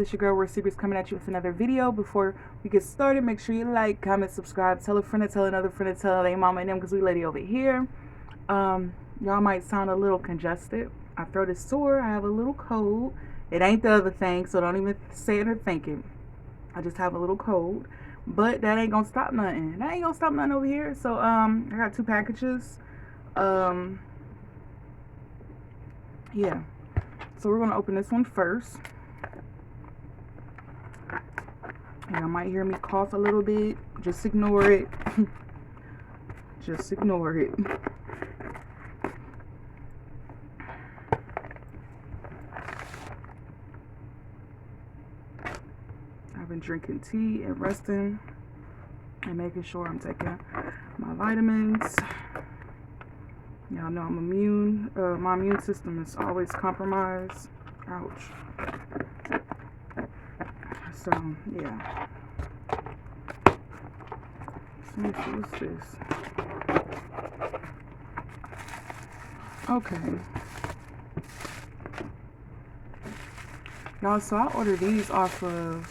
It's your girl, Real Secrets, coming at you with another video. Before we get started, make sure you like, comment, subscribe, tell a friend to tell another friend to tell their mama and them, because we lady over here. Y'all might sound a little congested. I throat is sore. I have a little cold. It ain't the other thing, so don't even say it or think it. I just have a little cold, but that ain't gonna stop nothing. That ain't gonna stop nothing over here. So I got 2 packages. Yeah. So we're gonna open this one first. And I might hear me cough a little bit. Just ignore it. Just ignore it. I've been drinking tea and resting and making sure I'm taking my vitamins. Y'all know I'm immune. My immune system is always compromised. Ouch. So, yeah. Let me see, what's this? Okay. Y'all, so I ordered these off of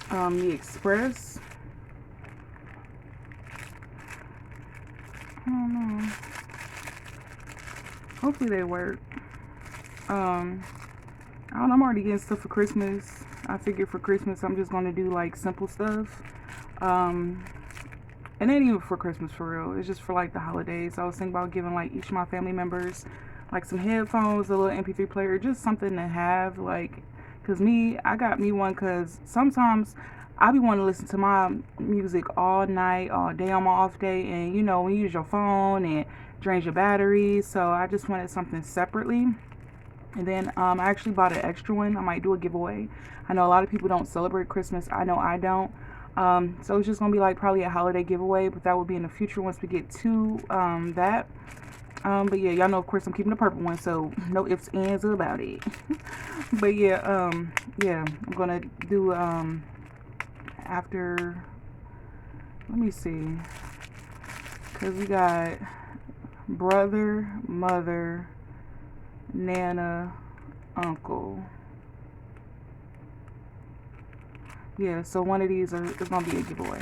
the Express. I don't know. Hopefully they work. I don't know, I'm already getting stuff for Christmas. I figured for Christmas I'm just gonna do like simple stuff. And ain't even for Christmas for real. It's just for like the holidays. I was thinking about giving like each of my family members like some headphones, a little MP3 player, just something to have, like, cause I got me one, cause sometimes I be wanting to listen to my music all night, all day on my off day, and you know, when you use your phone and drains your battery, so I just wanted something separately. And then I actually bought an extra one. I might do a giveaway. I know a lot of people don't celebrate Christmas. I know I don't. So it's just gonna be like probably a holiday giveaway, but that will be in the future once we get to that. But yeah, y'all know of course I'm keeping the purple one, so no ifs, ands about it. But yeah, yeah, I'm gonna do after, let me see, because we got brother, mother, Nana, uncle. Yeah, so one of these is gonna be a giveaway.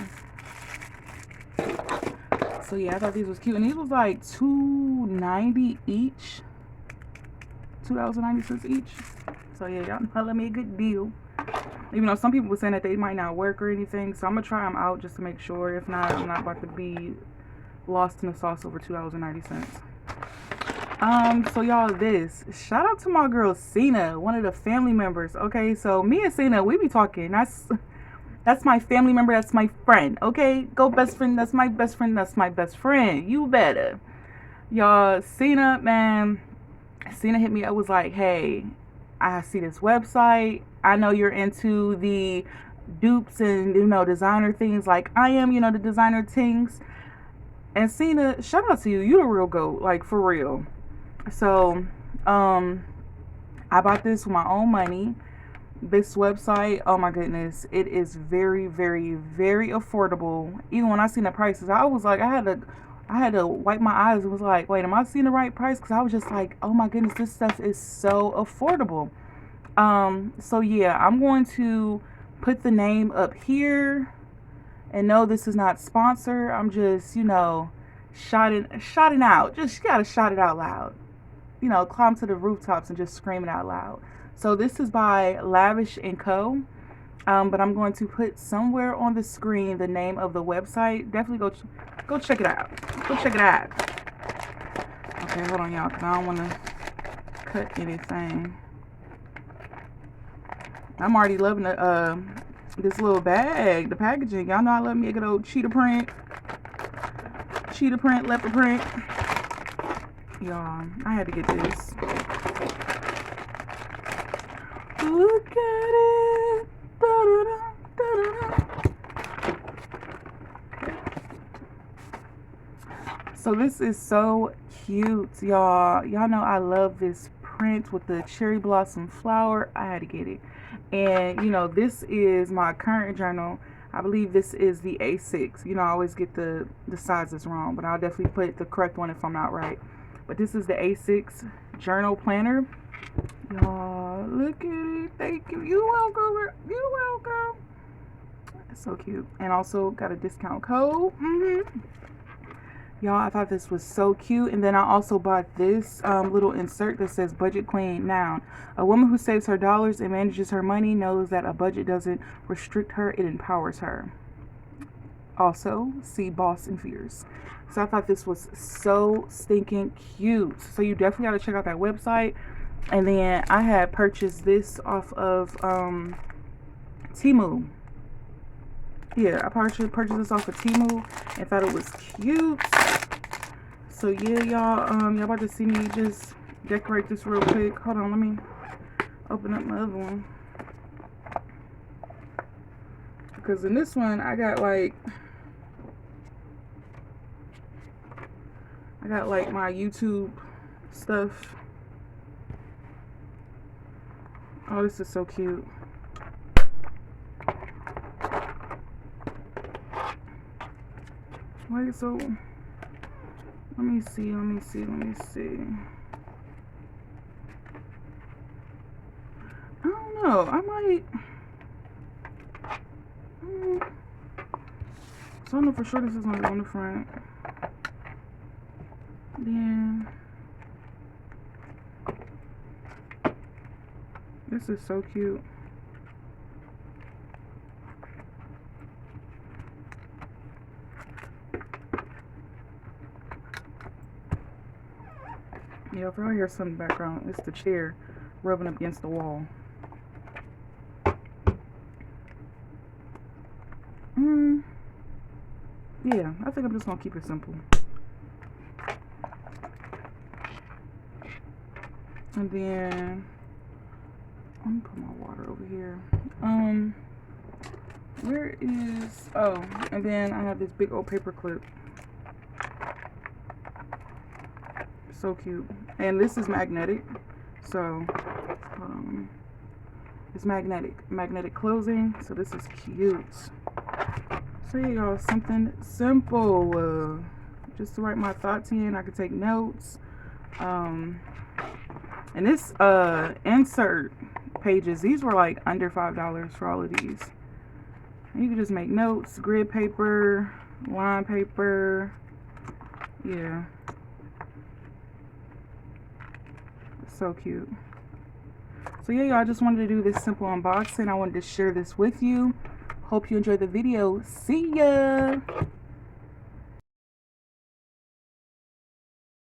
So yeah, I thought these was cute, and these was like $2.90 each, $2.90 each. So yeah, y'all know, let me a good deal. Even though some people were saying that they might not work or anything, so I'm gonna try them out just to make sure. If not, I'm not about to be lost in the sauce over $2.90. So y'all, shout out to my girl Cena, one of the family members. Okay, so me and Cena, we be talking. That's my family member. That's my friend. Okay, go best friend. That's my best friend. That's my best friend. You better. Y'all, Cena, man. Cena hit me up, was like, hey, I see this website. I know you're into the dupes and, you know, designer things like I am, you know, the designer things. And Cena, shout out to you. You the real GOAT, like for real. So, I bought this with my own money. This website, oh my goodness, it is very, very, very affordable. Even when I seen the prices, I was like, I had to wipe my eyes. It was like, wait, am I seeing the right price? Because I was just like, oh my goodness, this stuff is so affordable. So yeah, I'm going to put the name up here. And no, this is not sponsored. I'm just, you know, shouting out. Just, you gotta shout it out loud. You know, climb to the rooftops and just scream it out loud. So this is by Lavish & Co. But I'm going to put somewhere on the screen the name of the website. Definitely go check it out. Go check it out. Okay, hold on, y'all, because I don't want to cut anything. I'm already loving this little bag, the packaging. Y'all know I love me a good old cheetah print, leopard print. Y'all, I had to get this. Look at it. Da-da-da, da-da-da. So this is so cute, y'all. Y'all know I love this print with the cherry blossom flower. I had to get it. And you know, this is my current journal. I believe this is the A6. You know, I always get the sizes wrong, but I'll definitely put the correct one if I'm not right. But this is the A6 journal planner. Y'all, look at it. Thank you. You're welcome. You're welcome. So cute. And also got a discount code. Y'all, I thought this was so cute. And then I also bought this little insert that says budget queen. Noun. A woman who saves her dollars and manages her money knows that a budget doesn't restrict her, it empowers her. Also, see boss and fears. So I thought this was so stinking cute. So you definitely got to check out that website. And then I had purchased this off of Temu. Yeah, I purchased this off of Temu and thought it was cute. So yeah, y'all about to see me just decorate this real quick. Hold on, let me open up my other one. Because in this one, I got like my YouTube stuff. Oh, this is so cute. Wait, so let me see. I don't know. I might. So I know for sure this is gonna go on the front. Then this is so cute. Yeah, if I hear some in the background, it's the chair rubbing up against the wall. Yeah, I think I'm just gonna keep it simple. And then let me put my water over here. Where is, oh, and then I have this big old paper clip. So cute. And this is magnetic. So hold on. It's magnetic closing. So this is cute. So yeah, y'all, something simple. Just to write my thoughts in. I could take notes. And this insert pages, these were like under $5 for all of these. And you can just make notes, grid paper, line paper. Yeah. So cute. So yeah, y'all, I just wanted to do this simple unboxing. I wanted to share this with you. Hope you enjoyed the video. See ya.